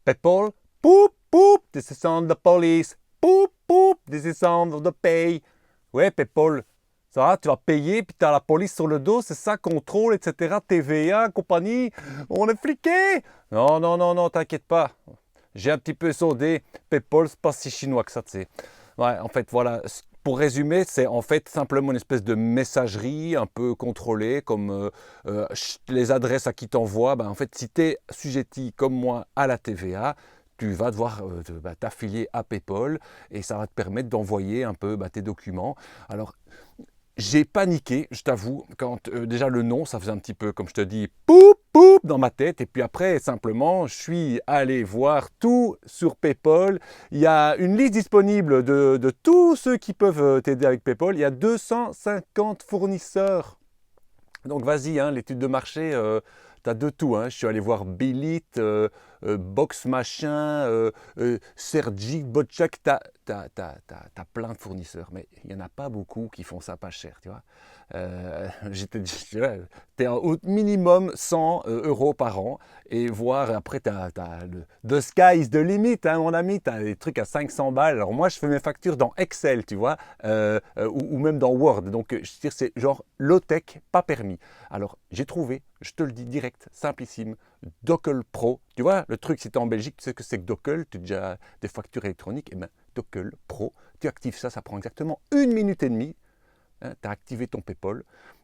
PayPal, boop, boop, this is on the police, boop, boop, this is on the pay. Ouais, PayPal, ça va, tu vas payer, puis tu as la police sur le dos, c'est ça, contrôle, etc., TVA, compagnie, on est fliqué. Non, non, non, non, t'inquiète pas. J'ai un petit peu sondé, PayPal, c'est pas si chinois que ça, tu sais. Ouais, en fait, voilà. Pour résumer, c'est en fait simplement une espèce de messagerie un peu contrôlée, comme les adresses à qui t'envoies. Ben, en fait, si tu es sujetti comme moi à la TVA, tu vas devoir t'affilier à PayPal et ça va te permettre d'envoyer un peu tes documents. Alors, j'ai paniqué, je t'avoue, quand déjà le nom, ça faisait un petit peu, comme je te dis, poup, poup dans ma tête. Et puis après, simplement, je suis allé voir tout sur PayPal. Il y a une liste disponible de tous ceux qui peuvent t'aider avec PayPal. Il y a 250 fournisseurs. Donc vas-y, hein, l'étude de marché, tu as de tout. Hein. Je suis allé voir Billit, Box Machin, Sergi, Botchak. Tu as plein de fournisseurs, mais il n'y en a pas beaucoup qui font ça pas cher, tu vois. J'étais t'es au minimum 100 euros par an et voir après the sky is the limit, hein, mon ami, tu as des trucs à 500 balles. Alors moi je fais mes factures dans Excel, tu vois, ou même dans Word, donc je veux dire c'est genre low tech, pas permis. Alors j'ai trouvé, je te le dis direct, simplissime, Docal Pro. Tu vois le truc, si tu es en Belgique, tu sais que c'est que Docal, tu as déjà des factures électroniques, et bien Docal Pro, tu actives ça, ça prend exactement 1 minute et demie. Hein, tu as activé ton PayPal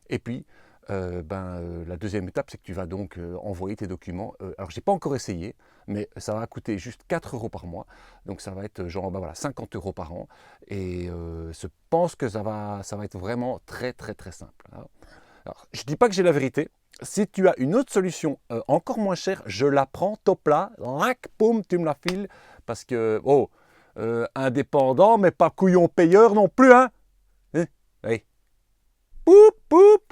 et puis la deuxième étape c'est que tu vas donc envoyer tes documents. Alors j'ai pas encore essayé, mais ça va coûter juste 4 euros par mois, donc ça va être genre 50 euros par an et je pense que ça va être vraiment très très très simple. Alors, je ne dis pas que j'ai la vérité. Si tu as une autre solution encore moins chère, je la prends top là, lac, poum, tu me la files parce que indépendant mais pas couillon payeur non plus, hein. Oui. Poup, poup.